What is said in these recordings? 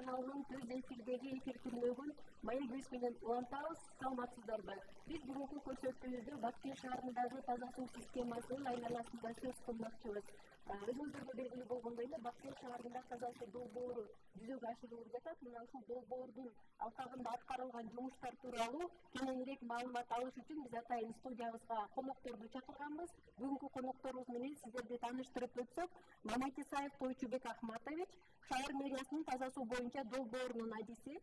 каналынын түз эфирдеги эфир күнүгүн Маек Бюс менен улантабыз. Саламатсыздарбы? Биз бүгүнкү көрсөтүүбүздө Баткен шаарындагы таза суу системасынын айланасында сөз кылмакчыбыз. Өзүңүздөргө белгилүү болгондой эле Баткен шаарында таза суу долбоору жүзөгө ашырылып жатат. Мына ушул долбоордун алкагында аткарылган жумуштар тууралуу кененирээк маалымат алыш үчүн биз атайын студиябызга конокторду чакырганбыз. Бүгүнкү конокторубуз менен сиздерди тааныштырып өтсөк, Мамат Исаев Тойчубек Ахматович, шаар мэриясынын таза суу боюнча долбоорунун адиси,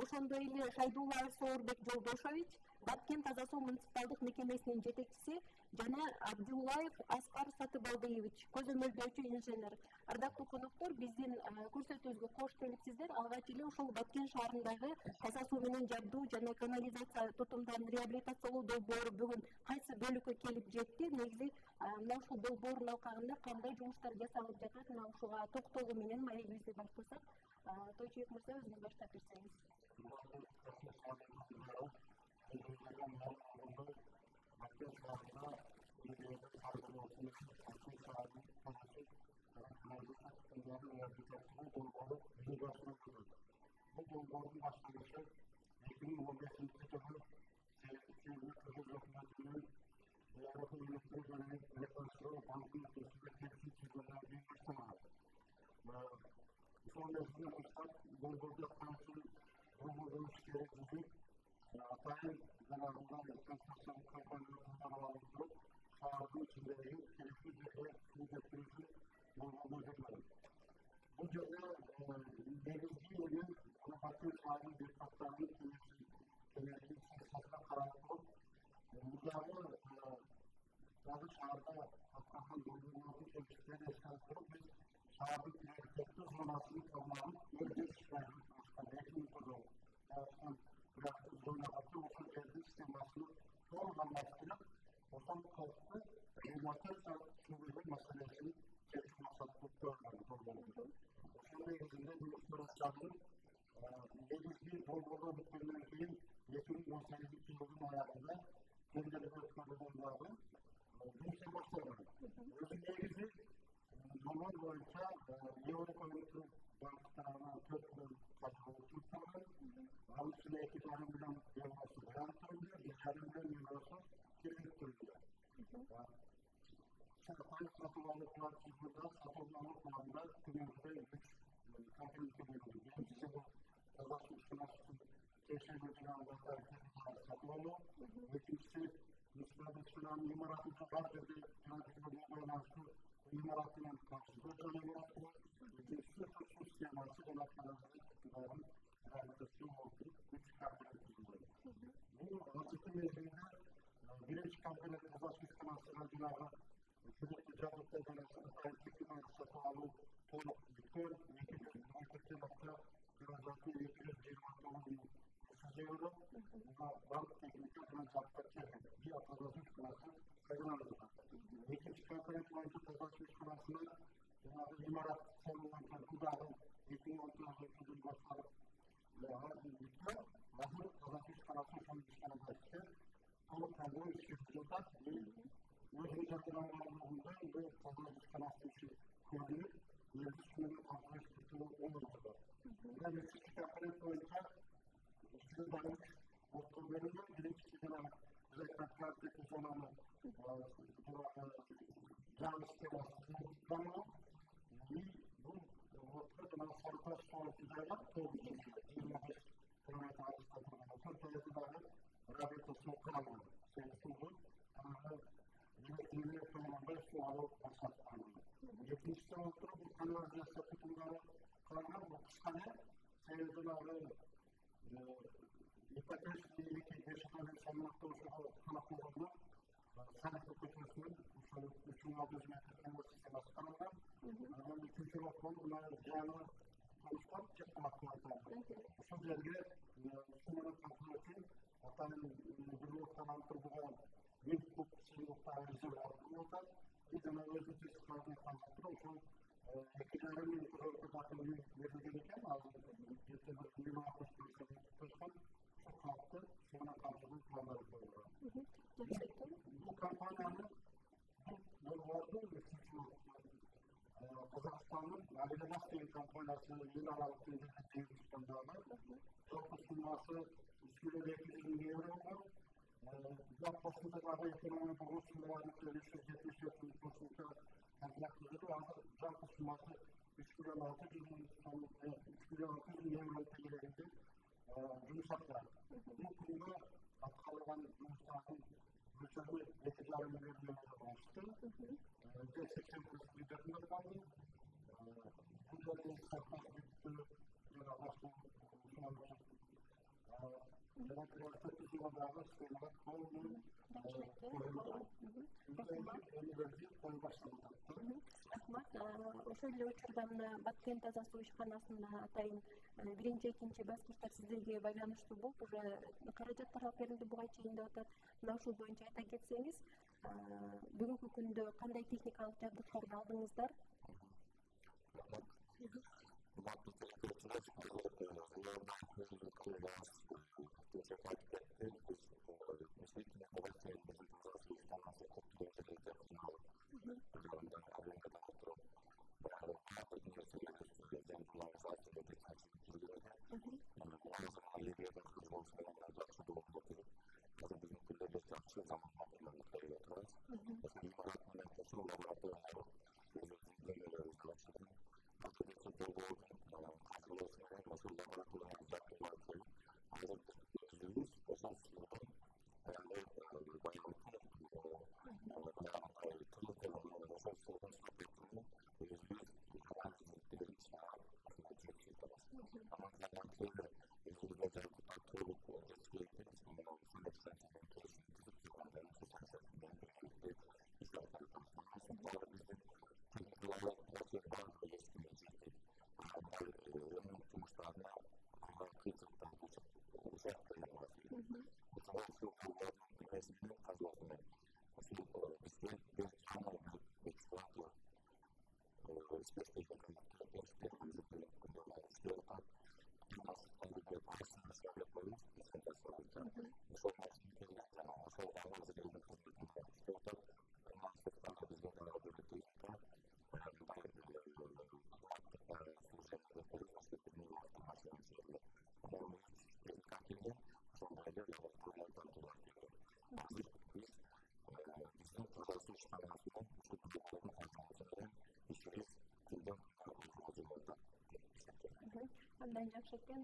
ошондой эле Шайдуллаев Соорбек Жолдошович, Баткен таза суу муниципалдык мекемесинин жетекчиси жана Абдуллаев Аскар Сатыбалдиевич, көзөмөлдөөчү инженер. Ардактуу коноктор, биздин көрсөтүүбүзгө кош келипсиздер. Алгач эле ушул Баткен шаарындагы таза суу менен жабдуу жана канализация тотумдарын реабилитациялоо долбоору бүгүн кайсы бөлүккө келип жетти? Негизи мына ушул долбоордун алкагында кандай жумуштар жасалып жатат? Мына ушуга токтолуу менен маегибизди баштасак, Тойчубек мырза, өзүңүз баштап берсеңиз. Bu dolborun başlangıcı 2015 yılı hükümetinin Avrupa Birliği Rekonstrüksiyon Bank'ın üstünde temsil çizgilerinin başlamağı. Son nesline fırsat dolborda kansul dolborun şikayetçisi Atay'ın zararından rekonstrüksiyon kampanyalarından alındırıp şahsın içindeki gerekli su getirisi dolborda yapılır. Bu cümle denizci yönü Batı Şahı Departmanı Kenetli Siyasatına karanlık müdahale bazı şahada hakikaten doldurulması çeşitleri esnasında biz şahadın prioritetli zonasını kavramı önce şikayet başkan eğitim kurulu başkan bıraktığı zona atı usul elde sistemasını doğrudan bastırıp ortam kalktı Yılmaz'ın şubeli meselesini çeşit maksatlıkta öğrendim. Şimdi yüzünde bir uluslararası Denizli dolborda bitmeden кейін 2018 yılının ayağında kendileri ötmelilerdi. Жұмысы başladı. Özün negizli dolbor boyunca Avrupa Birliği Banklarına 4 yıl kaçırıldı tutuldu. Onun üstüne 2 tane milyon eurosu dayandırıldı. 1,5 milyon eurosu kirlettirildi. Satılanlıklar çizgide satılanlıklarında günümüzde 3 kampanyası verildi. Birincisi bu Таза су sisteminin teşebbüsünü anlatan satılanı. İkincisi Müslüman Sınavın imaratı var dedi. Yönetimde bağlantısı imaratının karşılığı tanımlattı. İkincisi su sisteması donatmalarının iktidarın realitasyon oldu. 3 kampanya çizildi. Bu azıcık mevzinde birinci kampanya Таза су sisteması aracılarla sürekli canlıkta dolayısıyla sahiplik satılanı topluluk bütün Kırmızı 229 euro bank teknikte transaksiyon bir atılası çıkması sayılandı. İkinci kampanya boyunca Таза су sisteminin imarat sorunlarından budağın 2019 yıl başları hazır Таза су sisteminin son işlemesi onu kadro işletiyorlar ve özgür catılanlarında ve Таза су sisteminin koyduğu yıldız sınırı kontrol işletiyor olmalıdır. Yani kampanya boyunca sizlerin okullarında birinci sınıfına özellikle zonanı canlı sistemasını tutamıyor. Bu noktada sarıta sonrasında doğru geçiyor. 25 kilometre arasında Türkiye'de rabita su kalmadı. Sayısızdı. Ama yine sonunda su alıp başlatmalı. 70 kilometre bu kanalizasyon tutumları kalmadı. Bu kıskane sayıları İpekes ilgili geçişlerin sonunda uçuğu kanatlarında sanatlı kötüsünün uçuğun adı hizmeti kanal sistemasi kanalından ama üçüncü noktadan bunlar canlı konuşmak çıkmaktadır. Şu dergi sunmanın kontrol için hatanın bir noktadan turbuğun bir kupsi noktadan rezervatörü bir de özü tesislerden kanatları için eklerin yukarı bakımını verilirken bir nokta tutuşan çok kalktı, sonra karşılığı planları koyuyor. Bu kampanyanın bu vardı ve Kazakistan'ın Ali'de nasıl бассейн компаниясы ел аралык деңгээлде жеңип чыккандыгына жалпы суммасы 3.200.000 евро болгон. Бул кошумча экономия бурушууларынын үлүшү 77 кошумча контракт түзүлүп, азыр жалпы суммасы 3.600.000 евро тегерегинде жумуш аткарат. Бул күндө аткарылган жумуштардын мөлчөрү 2,5 миллион евро болушту. 80% бюджетинде калды. Бул жерде сапар бүттү, жана башка ошол эле учурда мына Баткен таза суу ишканасында атайын 1-2 баскычтар сиздерге байланыштуу болуп уже каражаттар алып берилди буга чейин деп атат. Мына ушул боюнча айта кетсеңиз, бүгүнкү күндө кандай техникалык жабдыктарды алдыңыздар? Андан жакшы экен.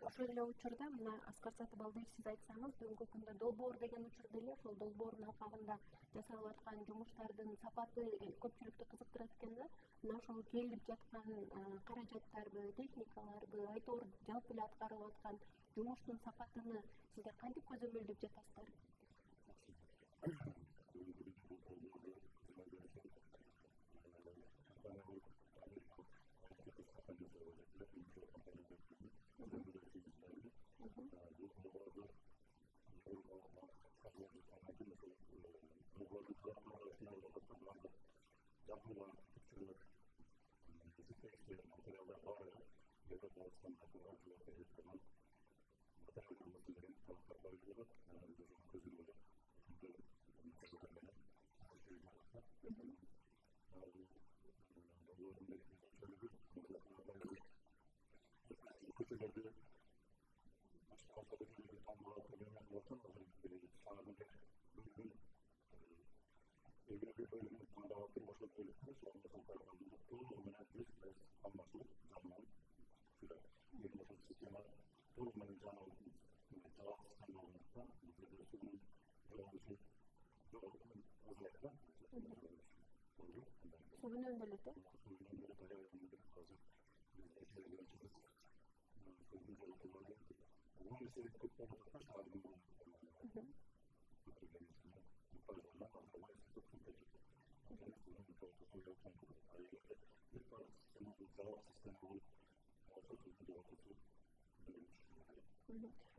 Ошол эле учурда мына Аскар Сатыбалдиев сиз айтсаңыз, бүгүнкү күндө долбоор деген учурда эле ошол долбоордун алкагында жасалып аткан жумуштардын сапаты көпчүлүктү кызыктырат экен да. Мына ошол келип жаткан каражаттарбы, техникаларбы, айтор жалпы эле аткарылып аткан жумуштун сапатыны сиздер кантип көзөмөлдөп жатасыздар?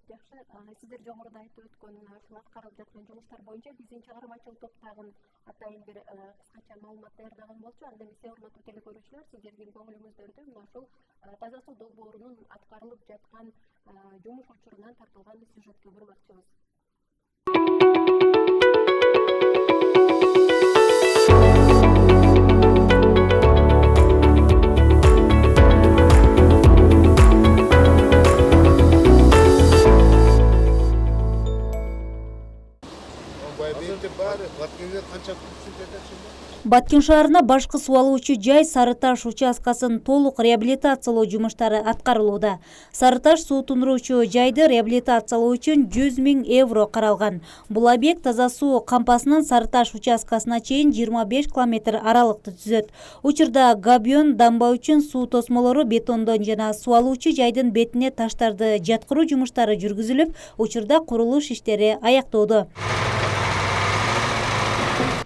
Жакшы, сиздер жогоруда айтып өткөн ушул аткарылып жаткан жумуштар боюнча биздин чыгармачыл топ дагы атайын бир кыскача маалымат даярдаган болчу. Анда эмесе, урматтуу телекөрүүчүлөр, сиздердин көңүлүңүздөрдө мына ушул таза суу долбоорунун аткарылып жаткан жумуш учурунан тартылган сюжетке бурмакчыбыз. Баткен шаарына башкы суу алуучу жай Сары Таш участкасын толук реабилитациялоо жумуштары аткарылууда. Сары Таш суу тундуруучу жайды реабилитациялоо үчүн 100 000 евро каралган. Бул объект таза суу кампасынын Сары Таш участкасына чейин 25 километр аралыкты түзөт. Учурда габион дамба үчүн суу тосмолору бетондон жана суу алуучу жайдын бетине таштарды жаткыруу жумуштары жүргүзүлүп, учурда курулуш иштери аяктоодо.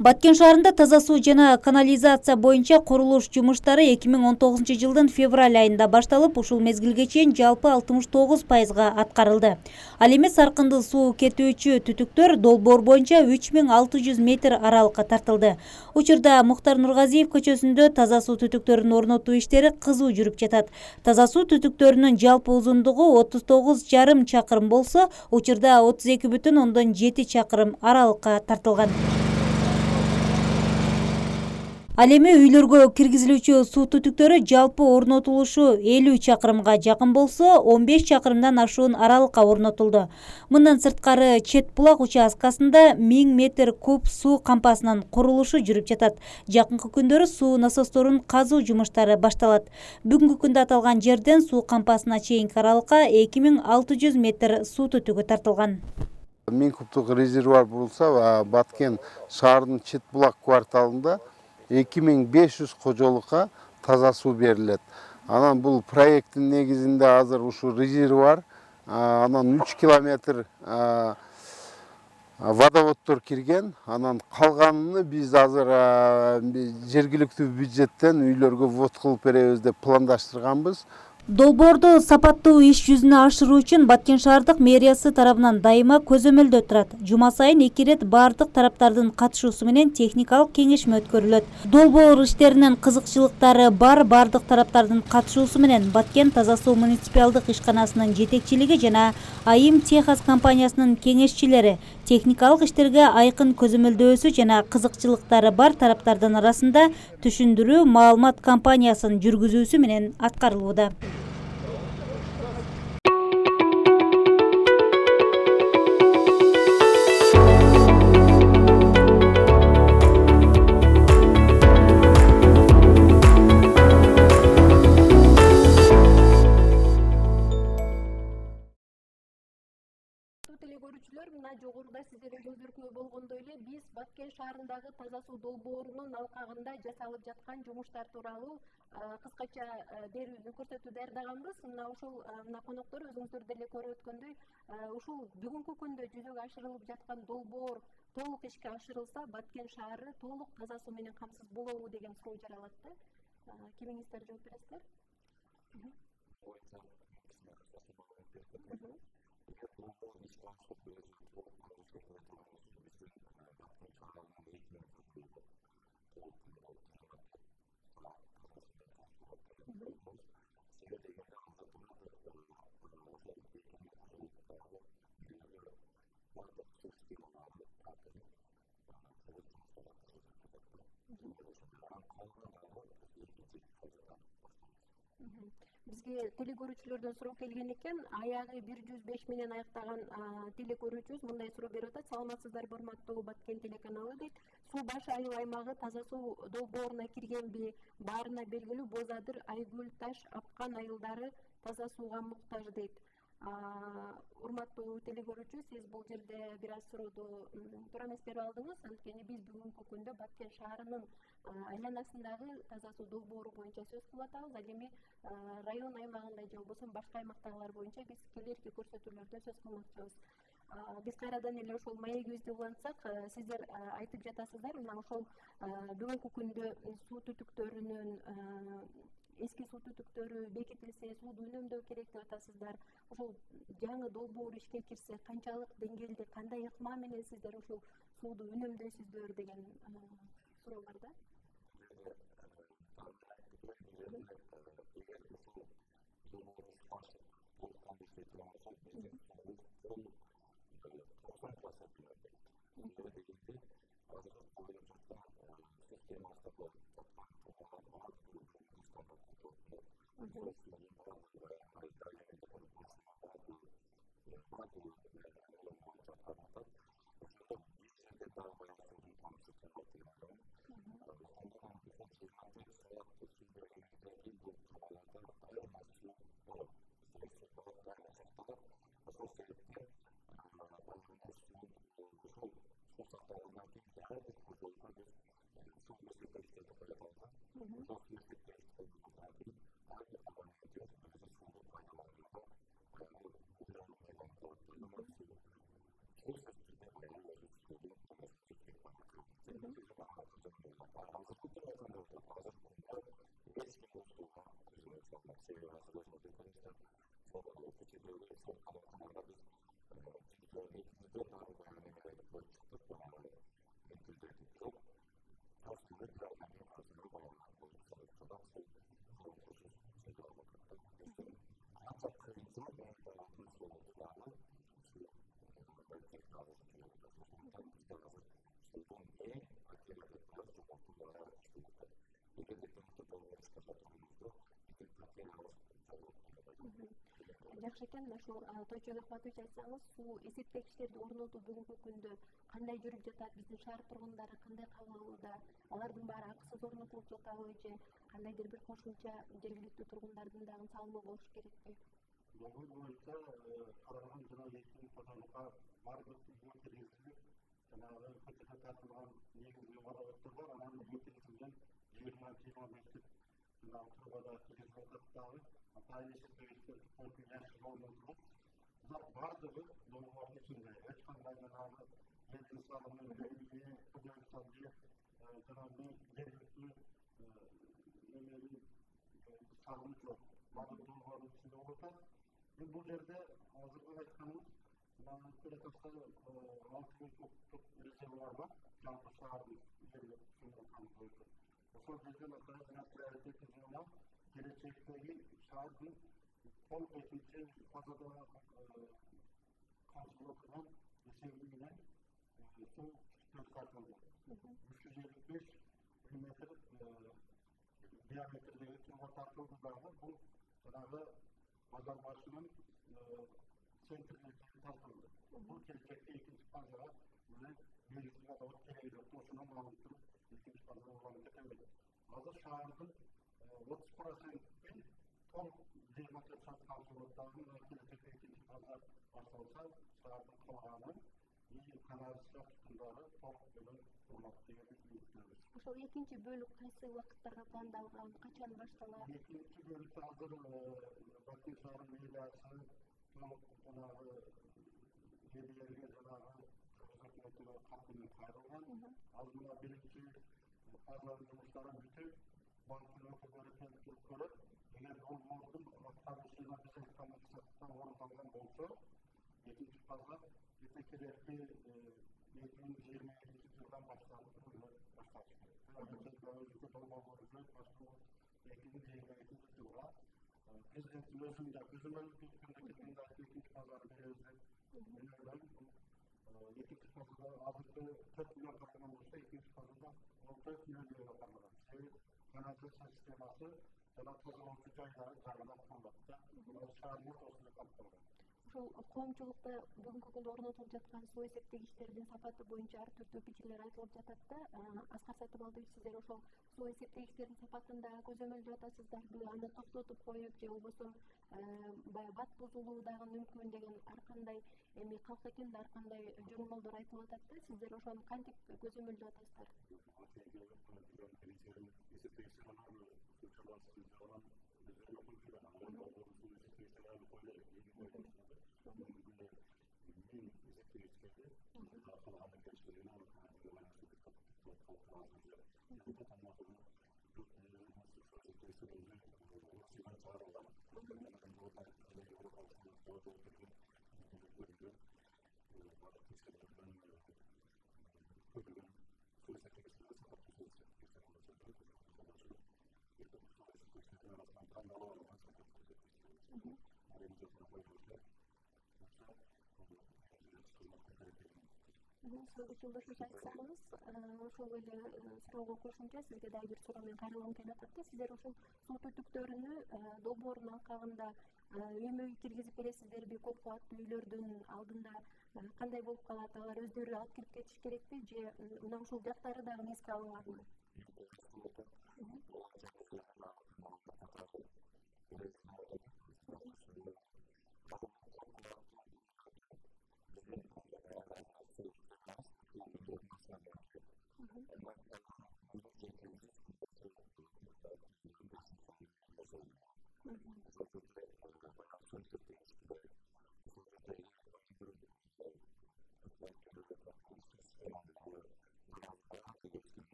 Баткен шаарында таза суу жана канализация боюнча курулуш жумуштары 2019 жылдын февраль айында башталып, ушул мезгилге чейин жалпы 69%га аткарылды. Ал эми саркынды суу кетүүчү түтүктөр долбоор боюнча 3600 метр аралыкка тартылды. Учурда Муктар Нургазиев көчөсүндө таза суу түтүктөрүн орнотуу иштери кызуу жүрүп жатат. Таза суу түтүктөрүнүн жалпы узундугу 39,5 чакырым болсо, учурда 32,7 чакырым аралыкка тартылган. Ал эми үйлөргө киргизилүүчү суу түтүктөрү жалпы орнотулушу 50 чакырымга жакын болсо, 15 чакырымдан ашуун аралыкка орнотулду. Мындан сырткары Чет булак участкасында 1000 метр куб суу кампасынын курулушу жүрүп жатат. Жакынкы күндөрү суу насосторун казуу жумуштары башталат. Бүгүнкү күндө аталган жерден суу кампасына чейинки аралыкка 2600 метр суу түтүгү тартылган. 1000 кубтук резервуар болсо, Баткен шаарынын Чет булак кварталында 2500 кожолукка таза суу берилет. Анан бул проекттин негизинде азыр ушу резервуар, анан 3 километр водоводдор кирген. Анан калганын биз азыр жергиликтүү бюджеттен үйлөргө ввод кылып беребиз деп пландаштырганбыз. Долбоорду сапаттуу иш жүзүнө ашыруу үчүн Баткен шаардык мэриясы тарабынан дайыма көзөмөлдө турат. Жума сайын 2 рет бардык тараптардын катышуусу менен техникалык кеңешме өткөрүлөт. Долбоор иштеринен кызыкчылыктары бар бардык тараптардын катышуусу менен Баткен таза суу муниципалдык ишканасынын жетекчилиги жана АИМ Техас компаниясынын кеңешчилери техникалык иштерге айкын көзөмөлдөөсү жана кызыкчылыктары бар тараптардын арасында түшүндүрүү маалымат кампаниясын жүргүзүүсү менен аткарылууда. Мына жогоруда сиздердин көздөрүндө болгондой эле биз Баткен шаарындагы таза суу долбоорунун алкагында жасалып жаткан жумуштар тууралуу кыскача көрсөтүү даярдаганбыз. Мына ушул коноктор өзүңүздөр деле көрүп өткөндөй, ушул бүгүнкү күндө жүзөгө ашырылып жаткан долбоор толук ишке ашырылса, Баткен шаары толук таза суу менен камсыз болобу деген суроо жаралат да. Кимиңиздер жооп бересиздер? Бизге телекөрүүчүлөрдөн суроо келген экен. Аягы 105 менен аяктаган телекөрүүчүбүз мындай суроо берип атат. Саламатсыздарбы, урматтуу Баткен телеканалы дейт. Суу баш айыл аймагы таза суу долбооруна киргенби? Баарына белгилүү Боз Адыр, Айгүл, Таш, Апкан айылдары таза сууга муктаж дейт. Урматтуу телекөрүүчү, сиз бул жерде бир аз сурооду туура эмес берип алдыңыз. Анткени биз бүгүнкү күндө Баткен шаарынын айланасындагы таза суу долбоору боюнча сөз кылып атабыз. Ал эми район аймагында же болбосо башка аймактагылар боюнча биз келерки көрсөтүүлөрдө сөз кылмакчыбыз. Биз кайрадан эле ошол маегибизди улантсак, сиздер айтып жатасыздар, мына ошол бүгүнкү күндө суу түтүктөрүнүн эски суу түтүктөрү бекитилсе, сууду үнөмдөө керек деп атасыздар. Ошол жаңы долбоор ишке кирсе, канчалык деңгээлде, кандай ыкма менен сиздер ошол сууду үнөмдөйсүздөр деген суроо бар да. Жакшы экен, ошол тойчу ыкматович айтсаңыз, суу эсептегичтерди орнотуу бүгүнкү күндө кандай жүрүп жатат, биздин шаар тургундары кандай кабыл алууда, алардын баары акысыз орнотулуп жатабы же кандайдыр бир кошумча жергиликтүү тургундардын дагы салымы болуш керекпи? Долбоор боюнча каралган жана 2000 кодолукка бардык үйгө киргизилип, жанагы көчөдө тартылган негизги водоводдор бар, анан үйгө киргизилген 20-25 жанагы трубада киргизилип жатабы. Атайын эсептегичтер койкун жашыл орнотулуп, булар бардыгы долбоордун ичинде. Эч кандай жанагы жердин салымы, үйгө көчөдө же жанагы жергиликтүү эмелин салымы жок. Бардык долбоордун ичинде болуп атат. Бул жерде азыркы айтканыбыз, мына Перетаста 6000 кубтук резервуар бар, жалпы шаардын жерлик суу камтыгычы. Ошол жерден жана приоритеттүү жылына келечектеги шаардын толук экинчи фазада камтылып турган эсеби менен суу тартылды. 355 мм диаметрдеги труба тартылды дагы. Бул жанагы базар башынын центрине тартылды. Бул келечекте экинчи фазага менен негизги водовод кереги жок. Ошондон алынып туруп экинчи фазага уланып кетебейт. Азыр шаардын 30%-тен толук 24 саат камтылып атат. Келечекте экинчи фаза башталса, шаардын калганы канализация тутумдары толук менен урнатылат деген үмүттөбүз. Ошол экинчи бөлүк кайсы убакыттарга пландалган, качан башталат? Экинчи бөлүктө азыр Баткен шаары мэриясы толук жанагы элдерге жанагы өкмөтүнө кат менен кайрылган. Ал мына биринчи фазанын жумуштары бүтүп, банктын өкүлдөрү келип туруп көрөт. Эгер долбоордун аткарылышына биз айткан максатта орундалган болсо, экинчи фаза жетекчилерди 2022 жылдан башталып башталыш керек. Өзүнчө долбоор боюнча 2022 жылга президенттин өзүнүн да көзөмөлдүк мамлекетинде экинчи фазаны беребиз деп мен ойлойм. Экинчи фазада азыркы 4 миллион каралган болсо, экинчи фазада 14 миллион каралган. Себеби канализация системасы жана тазалоочу жайлары жаңыдан курулат да. Шаардын ортосунда камтылган. Ошол коомчулукта бүгүнкү күндө орнотулуп жаткан суу эсептегичтердин сапаты боюнча ар түрдүү пикирлер айтылып жатат да. Аскар Сатыбалдиевич, сиздер ошол суу эсептегичтердин сапатын да көзөмөлдөп атасыздарбы? Аны токтотуп коюп же болбосо баягы бат бузулуу дагы мүмкүн деген ар кандай эми калк экенде ар кандай жормолдор айтылып атат да. Сиздер ошону кантип көзөмөлдөп атасыздар? Сізге жолдошуңуз айтсаңыз, ошол эле суроого кошумча сизге дагы бир суроо менен кайрылгым келип атат да. Сиздер ушул суу түтүктөрүнү долбоордун алкагында үймө үй киргизип бересиздерби? Көп кабаттуу үйлөрдүн алдында кандай болуп калат? Алар өздөрү алып кирип кетиш керекпи же мына ушул жактары дагы эске алынганбы?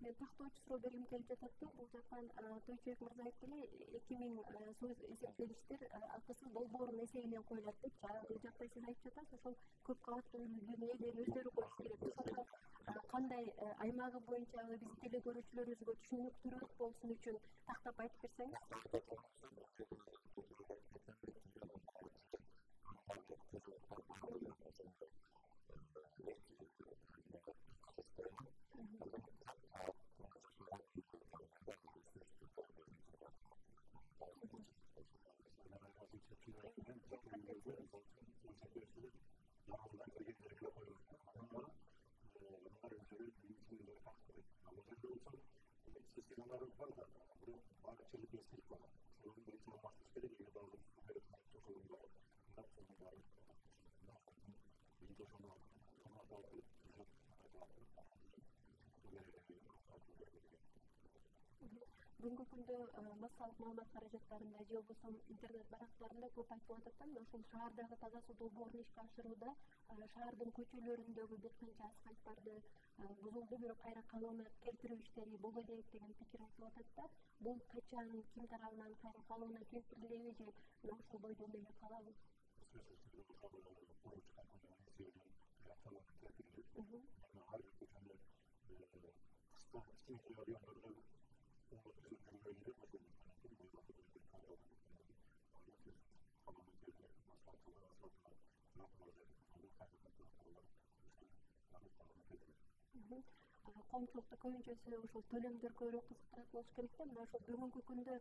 Мен тактоочу суроо бергим келип жатат да. Бул жактан Тойчубек мырза айтты эле 2000 суу эсептегичтер акысыз долбоордун эсебинен коюлат депчи. Бул жакта сиз айтып жатасыз, ошол көп кабаттуу үйлөрдүн ээлери өздөрү коюш керек. Ошондо кандай аймагы боюнча биздин теле көрүүчүлөрүбүзгө түшүнүктүүрөөк болсун үчүн тактап айтып берсеңиз. Бүгүнкү күндө массалык маалымат каражаттарында же болбосо интернет барактарында көп айтылып атат да, ошол шаардагы таза суу долбоорун ишке ашырууда шаардын көчөлөрүндөгү бир канча асфальттарды бузулду, бирок кайра калыбына келтирүү иштери боло элек деген пикир айтылып атат да. Бул качан, ким тарабынан кайра калыбына келтирилеби же мына ушул бойдон эле калабы? Коомчулукта көбүнчөсү ушул төлөмдөр көбүрөөк кызыктырат болуш керек да. Мына ошол бүгүнкү күндө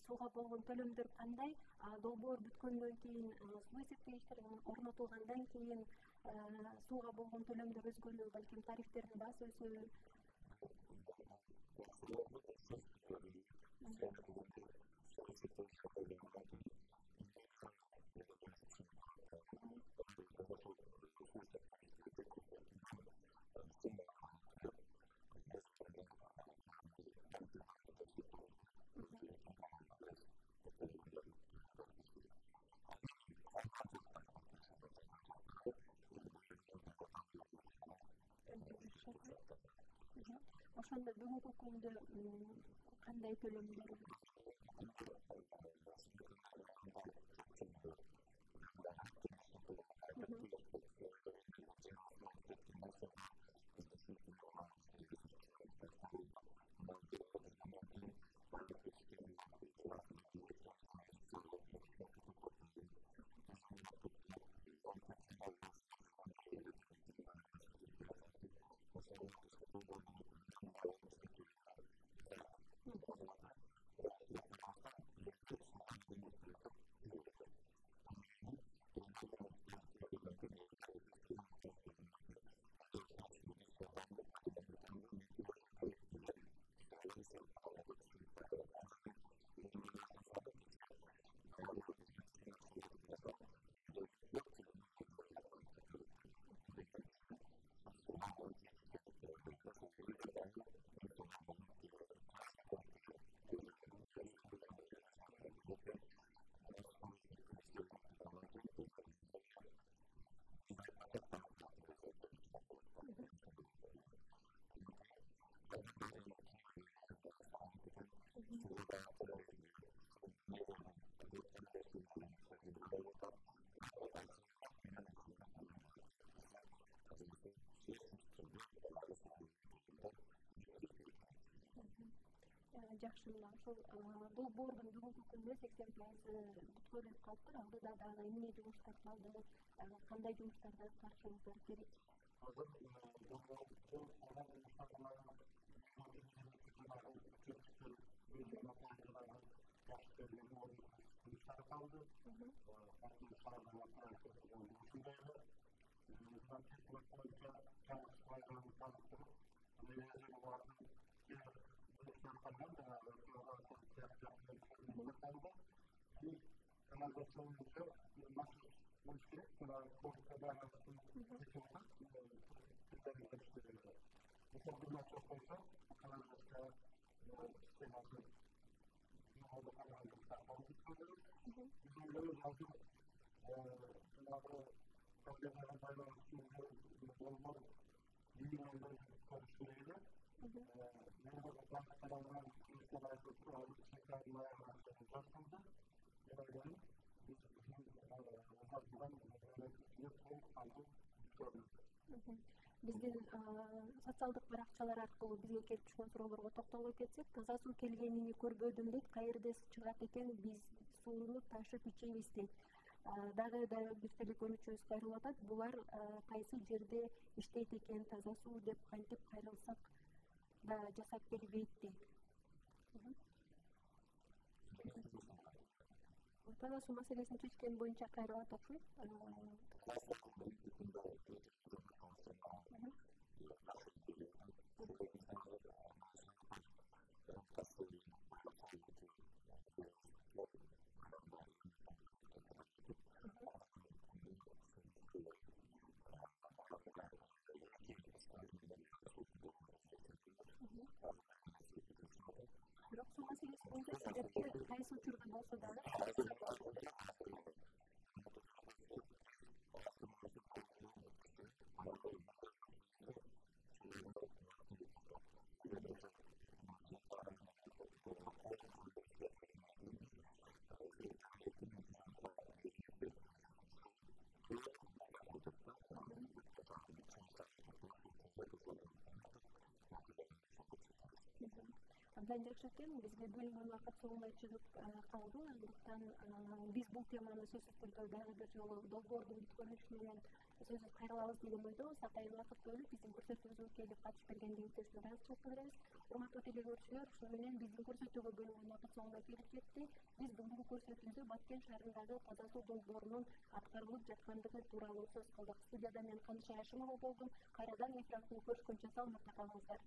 сууга болгон төлөмдөр кандай? Долбоор бүткөндөн кийин, суу эсептегичтер орнотулгандан кийин сууга болгон төлөмдөр өзгөрүбү, балким тарифтердин баасы өсөбү? Ошондо бүгүнкү күндө кандай төлөмдөр? жакшы мына ошол долбоордун бүгүнкү күндө 80% бүткөрүлүп калыптыр. Алдыда дагы эмне жумуштар калды, кандай жумуштарды аткарышыңыздар керек? Hazır биздин социалдык баракчалар аркылуу бизге келип түшкөн суроолорго токтоло кетсек, таза суу келгенини көрбөдүм дейт. Каерде чыгат экен, биз сууну ташып ичебиз дейт. Дагы бир телекөрүүчүбүз кайрылып атат. Булар кайсы жерде иштейт экен таза суу деп кантип кайрылсак да жасап бербейт дейт. Таза суу маселесин чечкен боюнча кайрылат окшойт. Бирок суу маселеси боюнча сиздерге кайсы учурда болсо дагы абдан жакшы экен. Бизге бөлүнгөн убакыт соңуна чыгып калды. Андыктан биз бул теманы сөзсүз түрдө дагы бир жолу долбоордун бүткөрүлүшү менен сөзсүз кайрылабыз деген ойдобуз. Атайын убакыт бөлүп биздин көрсөтүүбүзгө келип катышып бергендигиңиз үчүн ыраазычылык билдиребиз. Урматтуу телекөрүүчүлөр, ушу менен биздин көрсөтүүгө бөлүнгөн убакыт соңуна келип жетти. Биз бүгүнкү көрсөтүүбүздө Баткен шаарындагы таза суу долбоорунун аткарылып жаткандыгы тууралуу сөз кылдык. Студияда мен Каныш Ашимова болдум. Кайрадан эфир аркылуу көрүшкөнчө саламатта калыңыздар.